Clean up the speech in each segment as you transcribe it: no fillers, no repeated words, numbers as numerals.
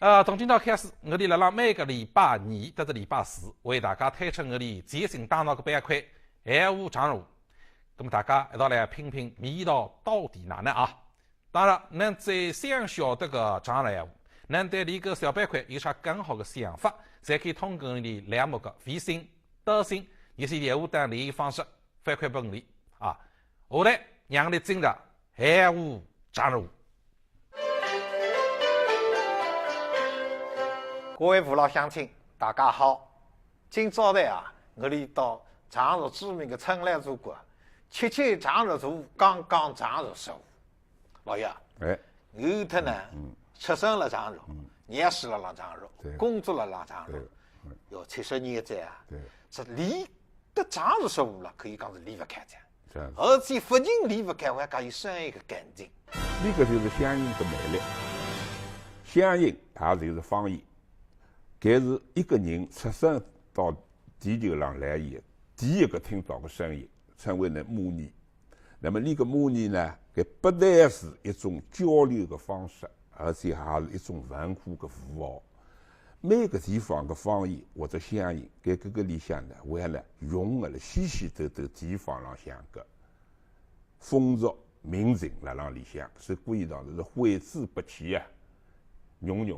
从今朝开始，我哋辣辣每个礼拜二或者礼拜四为大家推出我哋全新打造个板块“闲话常如”。咁么大家一道来品品味道到底哪能啊？当然，侬再想晓得个常来闲话，侬对呢个小板块有啥更好的想法，侪可以通过我哋栏目个微信、短信、热线电话等联系方式反馈拨我哋啊。下来让我哋进入“闲话常如”。各位父老乡亲，大家好！今朝的啊，我哋到常熟著名的春兰茶馆，吃常熟茶，讲常熟事。老爷，我特呢，出生了常熟，念书了常熟，工作了常熟，要70年在啊，是离得常熟事务了，可以讲是离不开的。而且不仅离不开，还加有生意的感情。那个就是乡音的魅力，乡音也就是方言。搿是一个人出生到地球上来以后，第一个听到的声音，称为呢母语。那么呢个母语呢，搿不但是一种交流的方式，而且还是一种文化的符号。每个地方的方言或者乡音，搿个里向呢，为了融合了许许多多地方浪向个风俗民情辣浪里向，是故意讲是挥之不去啊，融的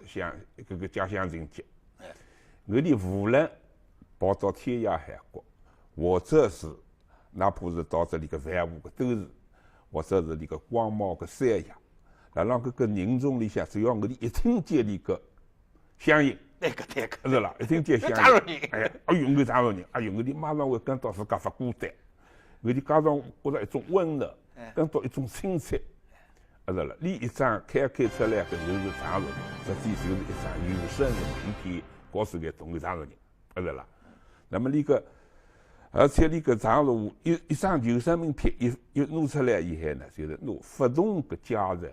像这个家乡情节，我哋无论跑到天涯海角，或者是哪怕是到这里个繁华的都市，或者是这个广袤的山野，辣让搿个人众里向，只要我哋一听见呢个乡音，那个太可是啦，一听见乡音，哎呦，我常熟人，哎呦，我哋马上会感到自家勿孤单，我哋加上觉着一种温暖，感到一种亲切。是了，你一张开出来的就是常熟人，实际就是一张有声的名片，告诉给同个常熟人，是了。那么而且那个常熟一张有声名片一弄出来以后呢，就是弄不同的家人、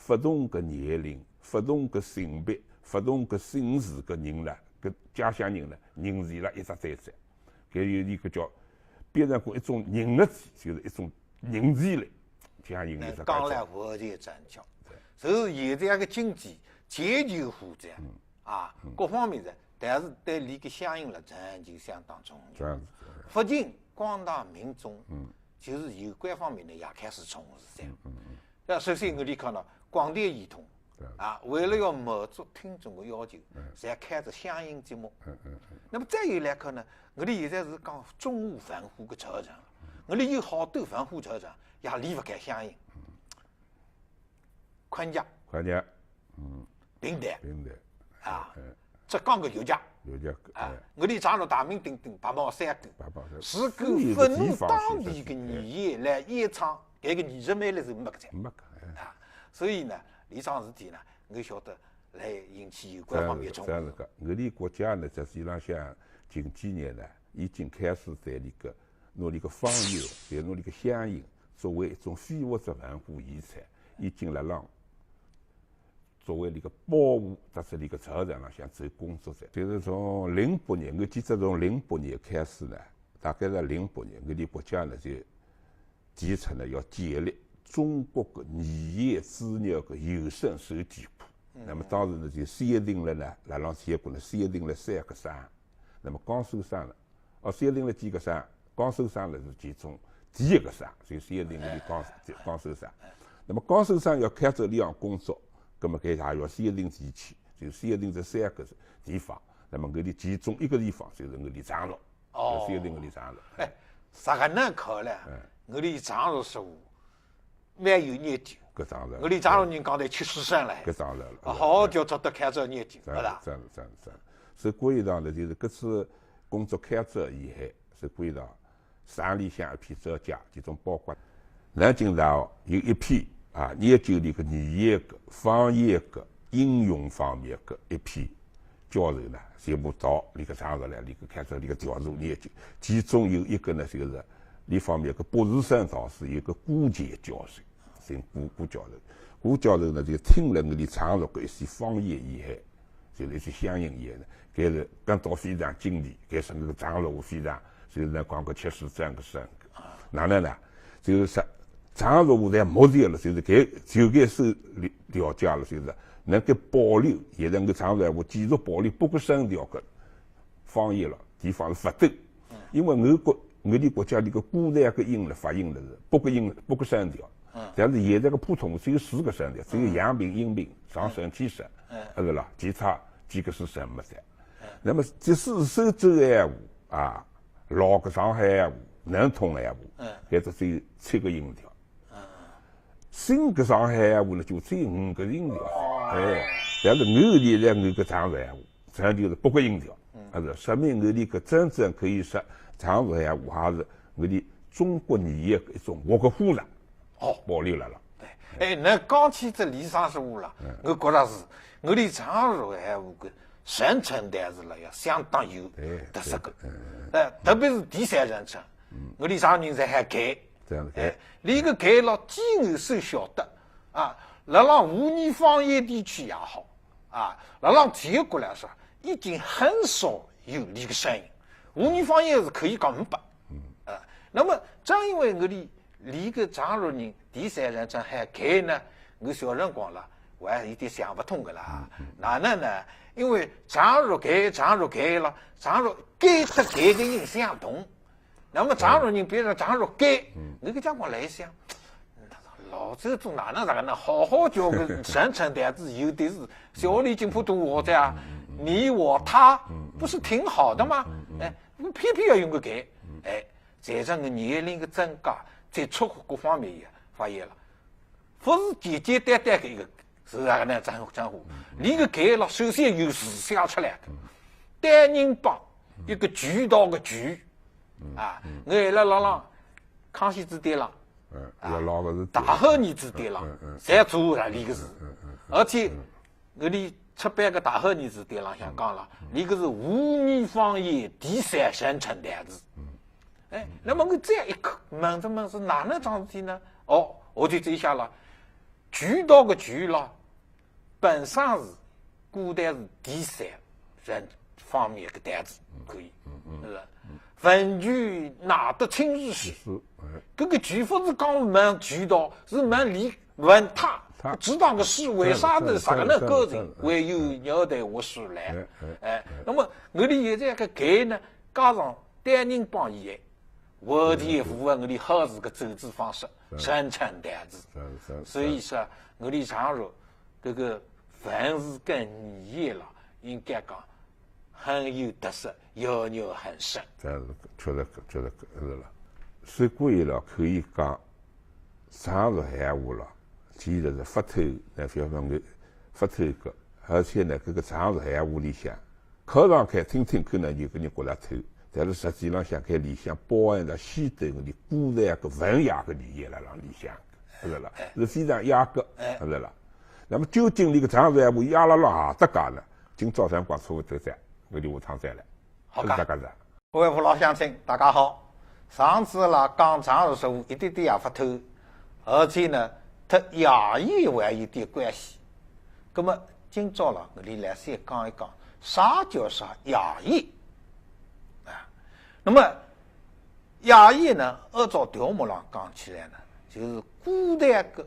不同的年龄、不同的性别、不同的姓氏的人呢，跟家乡人呢，凝聚了一只在，搿有一个叫变成过一种凝合体，就是一种凝聚力。讲来完全正确，就是现在个经济全球发展啊，各方面的，但是对这个乡音了仍旧相当重要。不仅广大民众，就是有关方面呢也开始重视这。首先我哋看到广电系统啊，为了要满足听众的要求，才开着乡音节目。那么再有来看呢，我哋现在是讲中华文化的传承，我哋有好多文化传承。也离不开乡音，昆家，平台，啊，浙江的有家，啊，我哋常熟大名鼎鼎八宝山歌，是够不弄当地的语言来演唱，这个艺术魅力是没个在，啊，所以呢，这桩事体呢，我晓得来引起有关方面重视。我哋国家呢，实际上像近几年呢，已经开始在那个拿那个方言，在拿那个乡音。作为一种非物质文化遗产，已经辣让作为那个保护或者那个传承浪向做工作在。就是从08年，我记得从08年开始呢，大概在08年，我哋国家呢就提出呢要建立中国的语言资料的有声手机库。那么当时呢就限定了呢，辣让结果呢限定了3个省，那么江苏省呢，限定了几个省，江苏省呢是其中。第一个省就限定的江苏省，那么江苏省要开展这项工作，那么搿也要限定地区，就限定这3个地方。那么我哋其中一个地方就是我哋常熟，限定我哋常熟。啥个能看了？我哋常熟事务蛮有研究。我哋常熟人讲得吃书生来，好叫做得开展研究，是吧？是关于到的，就是搿次工作开展以后，是关于到。省里向一批专家，其中包括南京大学有一批研究这个语言的、方言的应用方面的一批教授呢，全部到那个常熟来，那个开展那个调查研究。其中有一个呢，就是这方面的博士生导师，有个顾杰教授，姓顾教授。顾教授呢，就听了我哋常熟的一些方言以后，就是一些乡音以后呢，搿是感到非常惊奇，搿是那个常熟非常。就是在广告确实这样个事，哪能呢？就是常熟在目前了，就是就该是了解了，就是能够保留现在我常说话继续保留8个声调个方言了，地方是不多，因为我的国家里个古代个音了发音了是8个声调，但是现在个普通话只有4个声调，只有阳平、阴平、上声、起声，是啦，其他几个是什么的？那么这4首州闲话啊，老个上海闲话、能通闲话，搿只有7个音调。新个上海闲话呢，就只有5个音调，但是我里来我个常说闲话，这就是8个音调，是说明我的个真正可以说常说闲话还是我的中国语言一种活个复杂，保留了了。对，那讲起这李三十五了，我觉着是我的常说闲话个生成段子了，要相当有特色个，特别是第3人称，我的常人在还改。这样子改，你个改了，既有所晓得啊，辣浪吴语方言地区也好啊，辣浪全国来说，已经很少有你个声音。吴语方言是可以讲500，那么正因为我的离个常熟人第3人称还改呢，我小辰光了，我还有点想不通个啦。哪能呢？因为常熟改了，常熟改得改个音相同。那么常熟人别人常熟改，我跟讲光来想，老周总哪能个呢？好好教个生成段子，有的是小李金普通话的啊，你我他，不是挺好的吗？偏偏要用个改，随着个年龄的增加，在出各方面也发现了，不是简简单单的一个是那个呢称呼，你个改了，首先有思想出来的，单人帮一个渠道个渠。我还辣浪康熙字典上，老个是大后年字典上，侪做了你个字，而且我的出版个大后年字典上向讲了，你个是吴语方言第3生成段子。那么我这样一看，问是哪能桩事体呢？我就这下了，渠道个渠了，本身是古代是第3人方面个段子，可以，是吧？文句哪得清日时？这个句不是讲问渠道，是问他知道个事，为啥子啥个能个人会有鸟代我事来？那么我的现在个改呢，加上单人帮以外，我的符合我的好是个走字方式，生成段子。所以说我的常说这个文字跟语言了，应该讲很有特色，要求很深。这样是确实是了。所以了可以讲，常说闲话了，其实是发透那方面的发透个，而且呢，这个常说闲话里向，口上看听看呢，有个人觉得透，但是实际上想看里向包含了许多的古代个文雅个语言辣里向，是了，是非常雅阁，是了。那么究竟这个常说闲话压了何搭界呢？今朝上光错头在。我就下趟再来，好噶，大家是。各位父老乡亲，大家好。上次啦讲常熟说一点点也不透，而且呢，和雅言还有点关系。那么今朝啦，我哋来先讲一讲啥叫雅言啊。那么雅言呢，按照条目上讲起来呢，就是古代的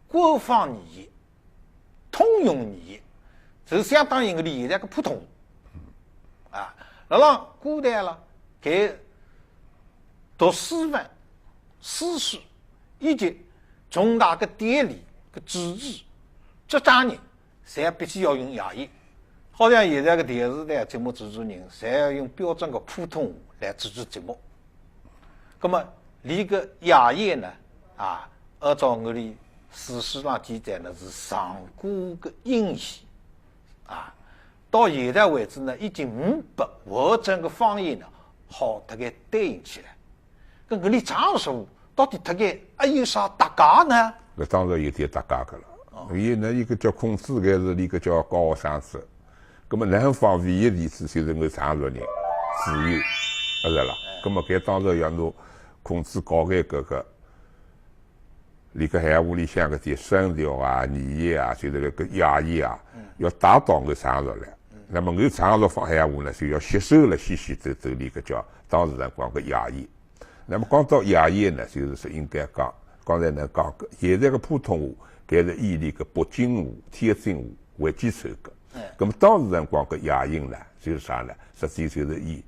官方语言、通用语言，就相当于我哋现在个普通话。辣浪古代了，给读书文、诗书以及重大个典礼、个致辞、执掌人，侪必须要用雅言。好像现在个电视台节目制作人，侪要用标准个普通话来制作节目。那么，离个雅言呢，按照我的史书上记载呢，是上古个音译，到现在为止呢，已经500完整个方言呢，好大概对应起来。跟我的常熟到底大概还有啥搭界呢？那当然有点搭界个了。那一个叫孔子，搿是一个叫高学生子。那么南方唯一例子就是我常熟人自由，是啦。那么搿当然要拿孔子教给搿个，里个闲话里向搿些声调啊、语言啊，就是搿个雅言啊，要带到我常熟来。那么我常熟方闲话呢，就要吸收了许走里个叫当时人讲个雅言。那么讲到雅言呢，就是说应该讲，刚才能讲个，现在个普通话搿是以那个北京话、天津话为基础个。咁么当时辰光搿夜营呢，就是啥呢？实际就是以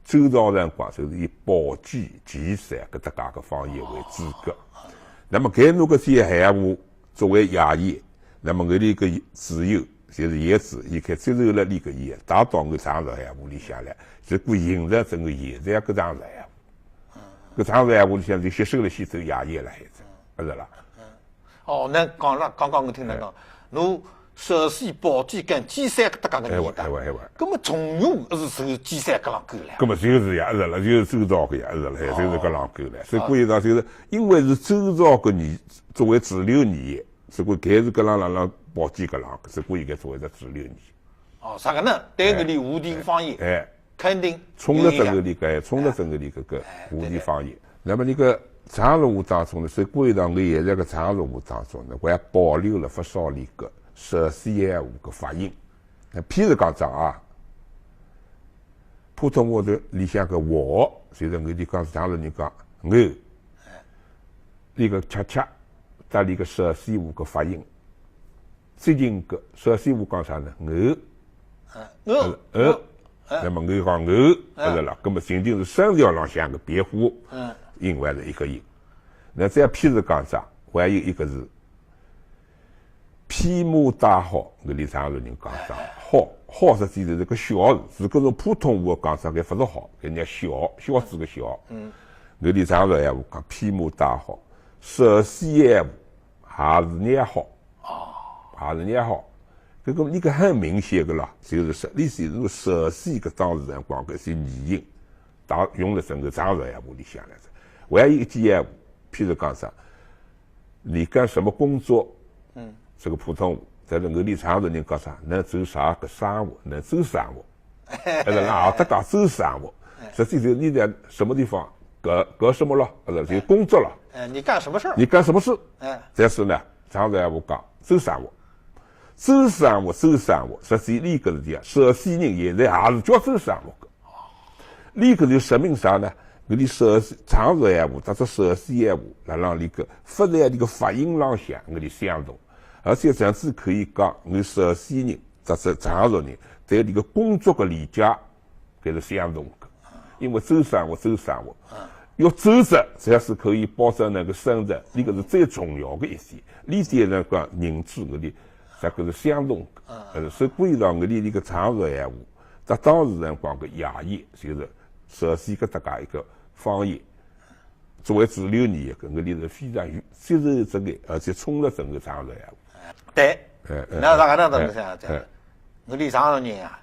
周朝辰光就是以宝鸡、岐山搿搭界个方言为主个。那么搿侬搿些闲话作为夜营，那么搿里个自由就是叶子，伊开接受了里个伊，打到搿常识闲话里向来，就故形成整个现在搿常识闲话。搿常识闲话里向就吸收了先走夜营了，还是不是啦？哦，那刚刚我听侬讲，侬首先宝鸡跟岐山搿搭界个年代，搿么重用是受岐山搿浪沟来。搿么就是呀，是了，就是周朝个呀，是了，就是搿浪沟来。所以归到就是因为是周朝个语作为主流语言，所以搿是搿浪宝鸡搿浪，所以归应该作为只主流语言。哦，啥个呢？对搿里吴地方言，肯定冲了整个里搿，冲了整个里搿个吴地方言。那么你个常识话当中呢，所以归到我现在个常识话当中呢，我还保留了不少里个陕西闲话个发音。那譬如讲啊，普通话的里向个我，就是我哋讲常识人讲我，呢个恰，搭里个陕西话个发音，最近个陕西话讲啥呢？那么我讲不是啦，那么仅仅是声调浪向个变化，另外的一个音。那再譬如讲啥，还有一个是披麻戴好，我哋常人讲啥好实际就是个小字，是搿种普通话讲啥，搿不是好，搿叫小字个小。我哋常人闲话讲披麻戴好，陕西闲话也是念好，也是念好。搿个你搿很明显个啦，就是历史是陕西搿当时辰光搿些语音，打用了整个常识闲话里向来着。还有一句闲话，譬如讲啥，你干什么工作？这个普通话，在我哋常识人讲啥，能做啥个生活，能做生活，还是哪搭讲做生活？实际就是你在什么地方搞什么了，就工作了。你干什么事儿？你干什么事？再说呢，常识闲话讲做生活。做生活，实际呢个是讲，陕西人现在也是叫做生活个。呢个就说明啥呢？搿里陕西常识闲话，搭只陕西闲话，辣浪里个发在里个发音浪向，搿里相同，而且甚至可以讲，我陕西人搭只常识人对里个工作个理解，搿是相同个。因为做生活，要走着才是可以保证那个生存，呢个是最重要的一点。呢点呢讲人质搿里。这个是相同的，所以归到我哋呢个常识闲话，在当时辰光个夜言，就是陕西搿搭界一个方言，作为主流语言，搿我哋是非常接受这个，而且冲了整个常识闲话。对，那啥个能想讲？我哋常识人啊，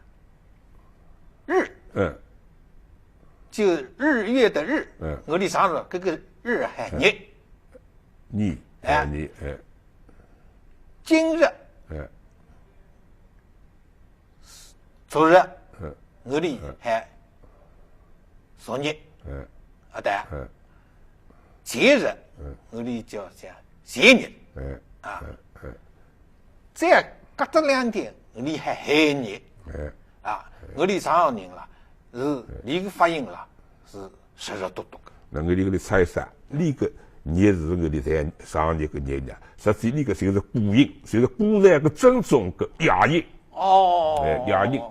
就日月的日，我哋常识搿个日还日，今日。昨日，我哋还昨日，对，前日，我哋叫前日，再隔着2天，我哋还后日，我哋常识人啦，是呢个发音啦，是实实笃笃个。那我哋搿里猜啥？呢个日是我哋在上日个日呢，实际呢个就是古音，就是古代个正宗个夜音。夜音。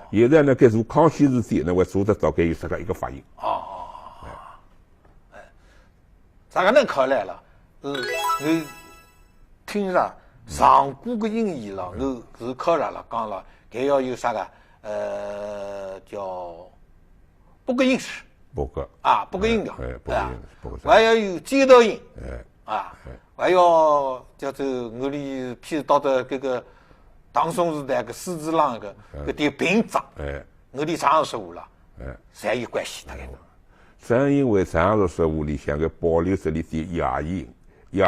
现在呢，该做康熙时期，那会做得到该有这个一个发音。啥个能考来了？我听着上古个音译了，我是考上了，讲了，该要有啥个叫8个音式。8个音调。还要有间奏音。还要叫做我哋譬如到的这个。唐宋时代个诗词浪搿点平仄，我哋常识说话了，侪有关系的。正因为常识说话里向个保留这里点夜音、夜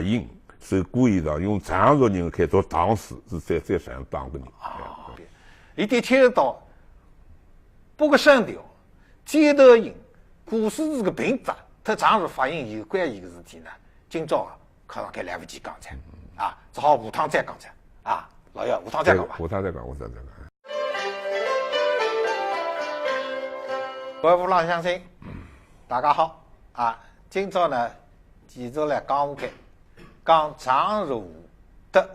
音，是故意的用常识人开做唐诗，是最上当个人。你得听得到8个声调、间奏音、古诗词个平仄，和常识发音有关一个事体呢。今朝可能该来不及讲才，只好下趟再讲才。老姚，下趟再讲吧。下趟再讲。各位父老乡亲，大家好今朝呢继续来讲下去讲张如的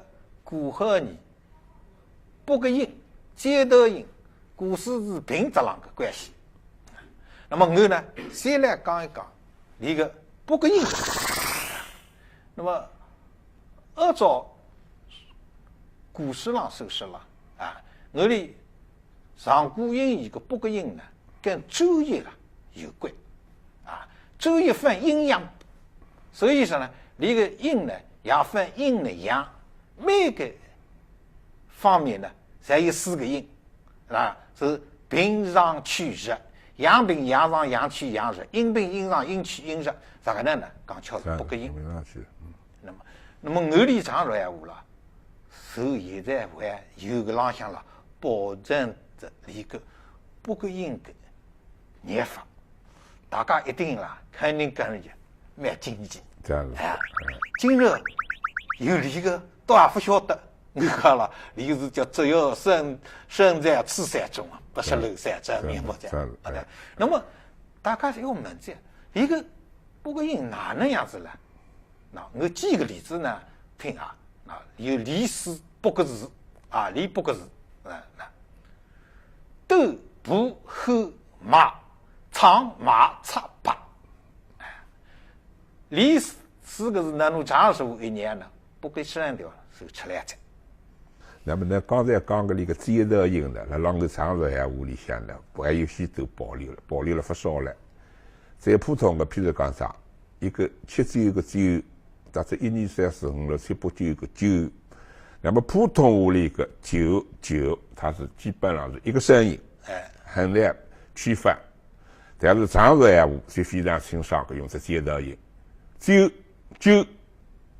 古贺年八个音、接头音、古诗词平仄浪的关系。那么我呢，先来讲一讲这个八个音。那么按照古诗上说是了啊，我哋上古音义个八个音呢，跟周易啦有关啊。周易分阴阳，所以说呢，这个音呢也分阴的阳，每个方面呢侪有4个音啊，是平上去日，阳平阳上阳去阳日，阴平阴上阴去阴日，这个呢讲巧是8个音。那么我哋常说闲话啦，受现在还有个浪向啦，保证着一个8个音的念法，大家一定啦，肯定跟人家蛮经济。这样子。今日有这个都还不晓得，我讲了，这个是叫只要身在此山中啊，不识庐山真面目这样。那么大家要问这一个8个音哪能样子呢？那我举一个例子呢，听啊，有李诗8个字啊，李8个字斗不后马长马插八，李4个字呢，侬常说一年呢，8个声调是出来的。那么呢，刚才讲个那个接头音呢，辣啷个常说闲话里向呢，还有些都保留了不少了。最普通的，譬如讲啥，一个7字有个9。或者1、2、3、4、5、6、7、8、9个9，那么普通话里个9，它是基本上是一个声音，很难区分。但是常说闲话是非常清爽的，用这接头音，9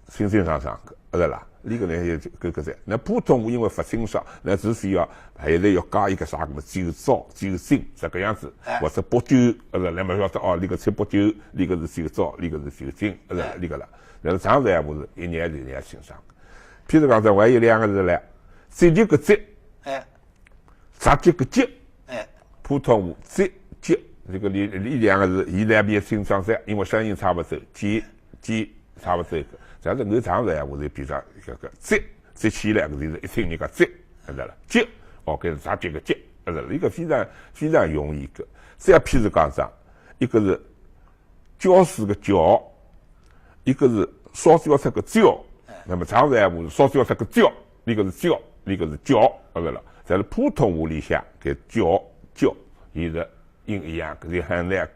清爽爽的，是啦。这个呢就搿那普通话因为不清爽，那只需要还得要加一个啥个么9早9醒这个样子，或者8、9，那么晓得哦，那个7、8、9，那个是9早，那个是9醒，那个了。但是常说闲话是一年清爽。譬如讲这还有2个字嘞，节节个节，杂节个节，普通话节这个你2个字，伊两边清爽噻，因为声音差不多，节差不多。但是我常说闲话是比较这个节起来个字一听人家节，是了，节哦，搿是杂节个节，是了，一个非常容易个。再譬如讲啥，一个是教书个教。一个是烧焦出个焦，那么常说闲话是烧焦出个焦，那个是焦，那个是叫，是了。在是普通话里向，跟叫，伊是音一样，搿是很难。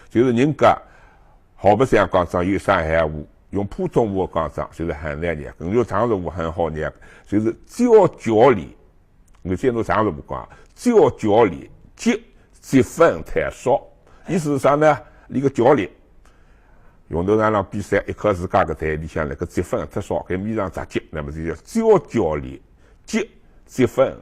就是人家好不像讲上有上海话，用普通话讲上就是很难念。用常说话很好念，就是叫里，我现在常说话讲叫里，积分太少，意思是啥呢？那个叫里。用头上比赛，一颗自家个台里向那个积分太少，搿面上杂积，那么就叫教练积分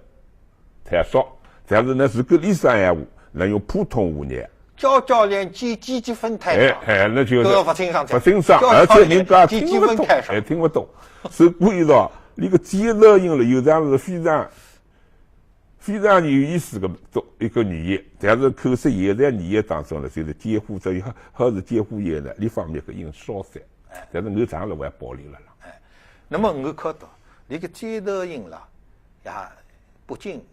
太少。但是呢，如果李上闲话，能用普通话念。教练积分太少。那就是不清爽，而且人家听不懂，听不懂。所以故意道，那个接头音了，有的是非常有意思的一个语言，但是可惜现在语言当中呢，就是介乎这还是介乎音呢，一方面个音少噻，但是我常了还保留了啦。那么我看到这个接头音啦，也不仅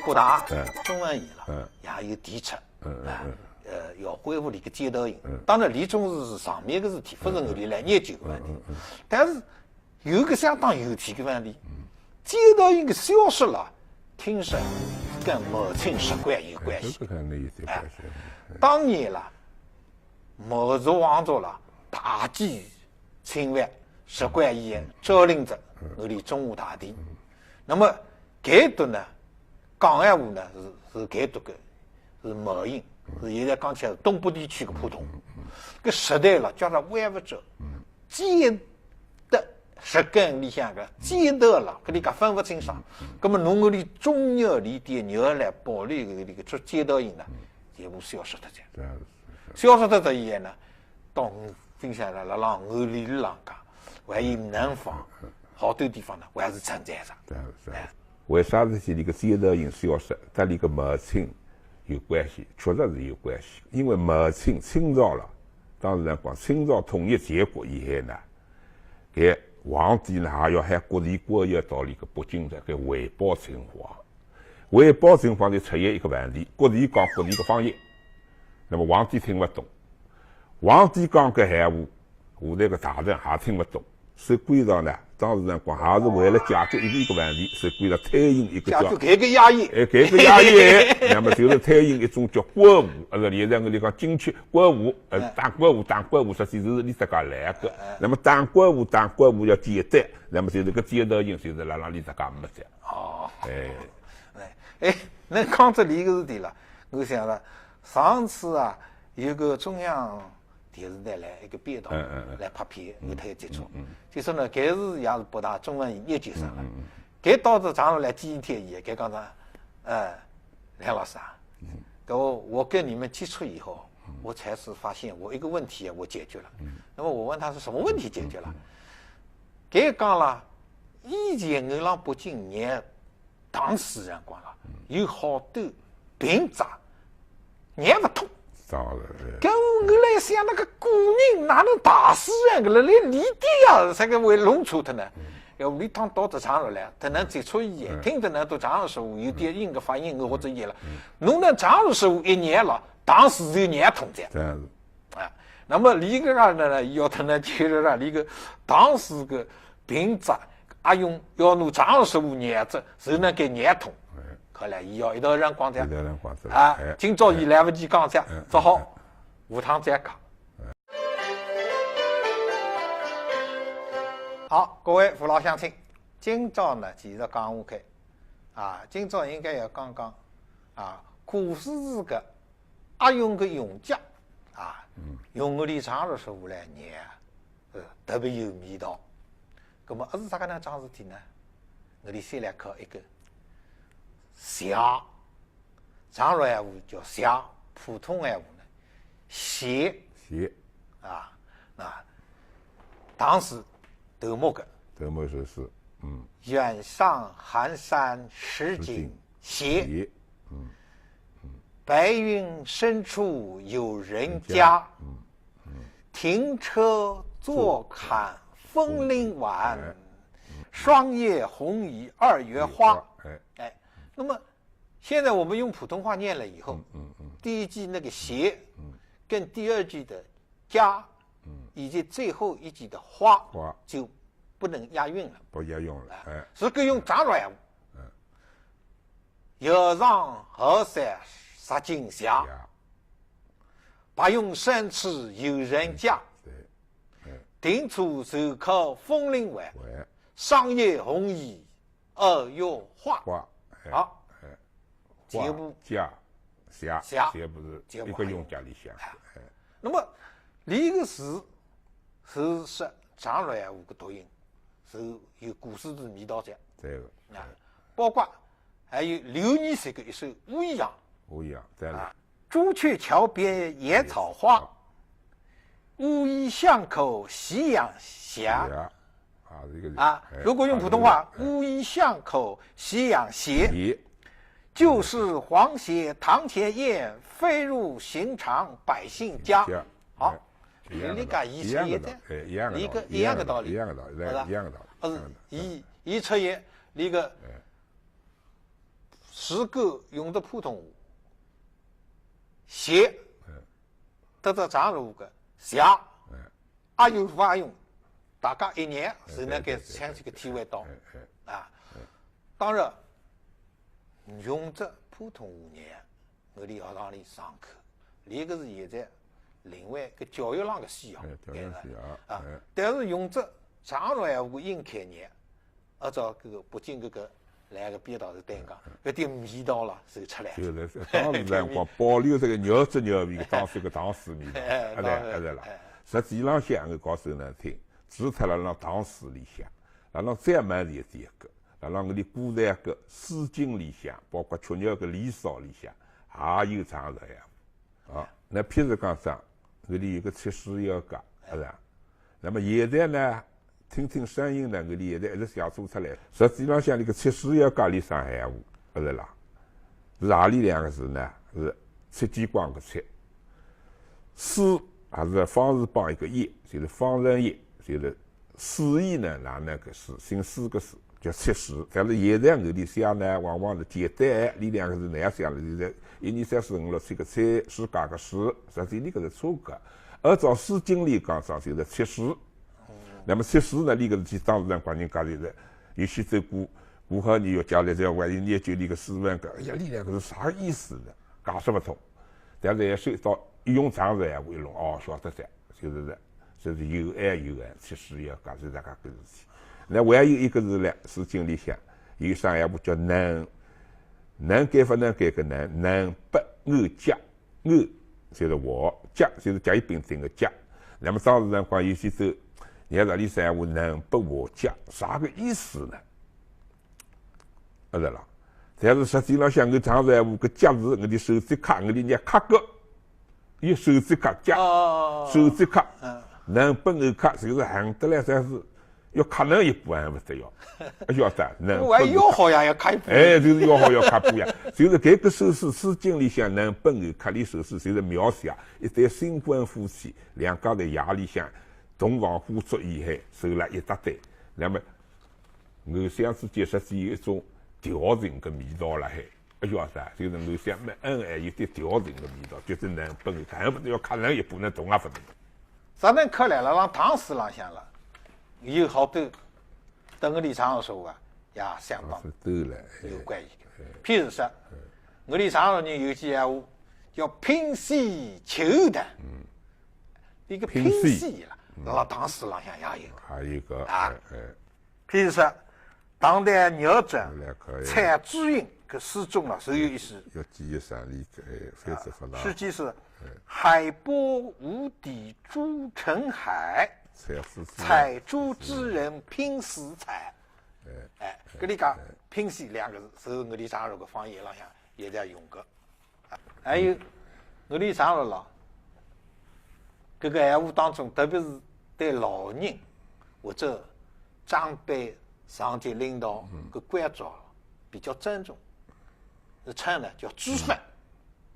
各大中文语了，也有提出，要恢复这个接头音。当然，李宗士是上面个事体，不是我哋来研究个问题。但是有个相当有趣个问题，接头音个消失了。听说跟毛青石棺有关系。当年啦，毛族王族啦，大举侵犯石棺以占领着我哋中华大地。那么搿段呢，讲闲话呢是搿段个是毛音，是现在讲起来是东北地区个普通。搿时代了，叫它歪不着，接的。实根里向个接头了，搿里讲分不清爽。葛么侬搿里中药里点药来保留搿个出接头音呢，全部消失脱掉。消失脱这以后呢，到我分享了辣浪我里浪讲，还有南方好多地方呢，还是存在着。为啥事体那个接头音消失，跟那个毛青有关系？确实是有关系。因为毛青清朝了，当时讲清朝统一建国以后呢。搿皇帝呢也要喊各地国要到里个北京来搿汇报情况。汇报情况就出现一个问题，各地讲各地个方言，那么皇帝听勿懂。皇帝讲搿闲话，下头个大臣也听勿懂。所以规上呢，当时辰光也是为了解决一个问题，所以规上推行一个叫改革压抑，改革压抑，那么就是推行一种叫国务，现在我哋讲精确国务，打国务，实际是你自家来个。那么打国务要简单，那么就是个简单性，就是让你自家没得。哦，那讲这里个事体了，我想了，上次啊有个中央电视台来一个编导来拍片，我他有接触，就说呢，搿是也是北大中文研究生了，搿到这长来见一天伊，搿讲啥？梁老师啊，我跟你们接触以后，我才是发现我一个问题我解决了。那么我问他是什么问题解决了？搿讲了，以前我让北京念唐诗辰光了，有好多病杂念不通。搿我来想，那个古人哪能大诗人搿来理点啊？啥个会弄错脱呢？要你趟到这场上来，他能接触一眼，听得能都常识有点音个发音或者译了。侬能常识一年了，当时就念通这样子。那么李个呢，要他呢就是让李个当时个病杂阿用要侬常识念着，就能给念通。后来伊要一道人讲讲啊，今朝伊来不及讲讲，只好下趟再讲。好，各位父老乡亲，今朝呢继续讲下去啊，今朝应该要讲讲啊，古诗词个阿用个用讲啊，用我哋常识说来念，特别有味道。那么是啥个能桩事体呢？我哋先来考一个。写，常说闲话叫写，普通闲话呢写啊，当时头目是远上寒山石径斜，白云深处有人家，停车坐看枫林晚，霜叶红于2月花。那么现在我们用普通话念了以后，第一句那个斜，跟第二句的家，以及最后一句的花，就不能押韵了。不押韵了，是个用常说闲话。月上河山石径斜，白云深处有人家，停车坐看枫林晚，霜叶红于2月花。好，节部写不是一个用家里写。那么，这个词是说常说闲话的读音，是有古诗词味道在。这个啊，包括还有刘禹锡的一首《乌衣扬》。再来。朱雀桥边野草花，乌衣巷口夕阳斜。如果用普通话，乌衣巷口夕阳斜，旧时黄鞋堂前燕，飞入寻常百姓家。好，你讲一样的道理，一样的道理。一出现那个诗歌用的普通话，写得到常用个写，阿用法用。大家一年是能够相这个体会到啊。当然，用着普通话念，我哋学堂里上课，这个是现在另外个教育上的需要，啊。但是用着常说闲话应开念，按照这个北京这个来个编导是对讲，搿点味道了就出来。就是当时辰光保留这个肉质肉味，当时个唐诗味道，是啦。实际浪向我告诉侬听。除脱了让唐诗里向，让再蛮一点个，让我哋古代个《诗经》里向，包括曲鸟个《离骚》里向，也有常说闲话。啊，那譬如讲啥，我哋有个七十要讲，是吧？那么现在呢，听听声音呢，我哋现在一直想做出来。实际上像那个七十要讲里上闲话，不是啦？是哪里两个字呢？是戚继光个戚，诗还是方字帮一个叶，就是方人叶。就是史意呢，那个是姓史个史，叫切史。但是现在我里想呢，往往是简单，里两个字那样想了，现在1、2、3、4、5、6、7个菜，世界个世，实际里个是错个。按照《诗经》里讲上，就是切史。那么切史呢，里个是当时人讲人家就是有些走过好年要家里在外研究里个诗文个，哎呀，里两个是啥意思呢？解释不通。但是也收到一用常识闲话一弄，哦，晓得噻，就是有爱，切史要讲是大家个事体。那还有一个是呢，《诗经》里向有啥闲话叫能改不能改个能不偶甲，偶就是我，甲就是甲乙丙丁个甲。那么当时人讲有些时候，你看这里闲话能不我甲，啥个意思呢？是啦。但是实际浪向我常在话个甲字，我的手指卡，我的捏卡个，有手指卡甲，手指卡，能不偶卡就是横得来，但是要卡能一步还不得要，晓得？能不要好呀，要卡一步。哎，就是要好要卡步呀，就是搿个手势，《诗经》里向能不偶卡里手势，就是描写一对新婚夫妻两家在夜里向同房互助以后，受了一大堆，那么偶相之间实际有一种调情个味道了，还晓得？就是偶相蛮恩爱，有点调情个味道，就是能不偶卡，还不得要卡人一步，能动也不得。啥能看来了？让唐诗浪向了。有好多等我里常的说啊，也相当有关系的。譬如说，我里常的人有句闲话叫“平息求谈”，一个平息了，那唐诗浪向也有。还有一个啊，譬如说，唐代聂政《采之韵》搿诗中了，是有一诗，要记忆上里个非常复杂。诗句是“海波无底诸成海”。采珠之人拼死采，哎，搿里讲拼死两个字，是我里常说个方言浪向也在用个。还有我里常说了，搿个闲话当中，特别是对老人或者长辈、上级领导个关照比较郑重，是称呢叫知犯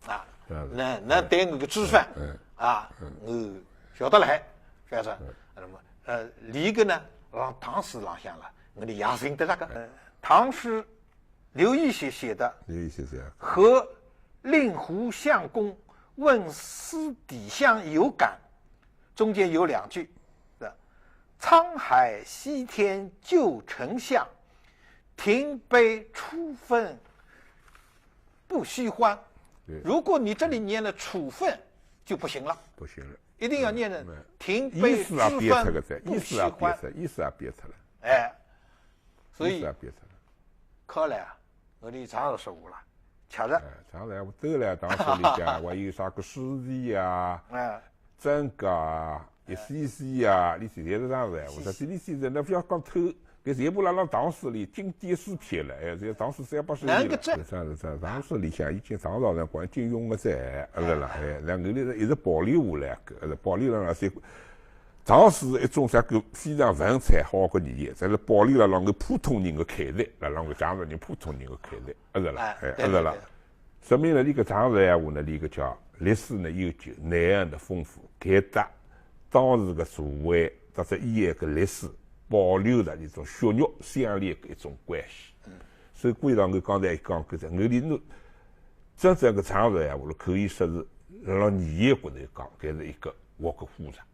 啊，能对我个知犯啊，我晓得了海，反正。那么里个呢，让唐诗浪向了，我的亚信得那个唐诗，刘禹锡写的，和令狐相公问司底相有感，中间有2句，沧海西天旧丞相，停杯处分不须欢。如果你这里念了处分就不行了，不行了。一定要念的停杯处分不须欢，意思也憋出来，哎，所以看来啊，我的常识说了，确实，常识我都来当时里讲，还有啥个诗词啊，真个啊，一些些啊，你现在是常识，我说你现在那不要讲偷。搿全部让唐诗里经典诗篇了，哎，这唐诗380年了。唐诗里向已经唐朝人光金庸个在，是啦，哎，那后头一直保留下来个，保留了那些唐诗一种啥个非常文采好个语言，但是保留了让个普通人个看待，让个讲人普通人个看待，是啦，哎，是啦，说明了你个唐诗闲话呢，你个叫历史呢悠久，内涵的丰富，给搭当时个社会或者以前个历史。保留着一种血肉相连的一种关系，所以归到我刚才讲搿只，我里真正个常识闲话了，可以说是让语言高头讲，搿是一个活个复杂。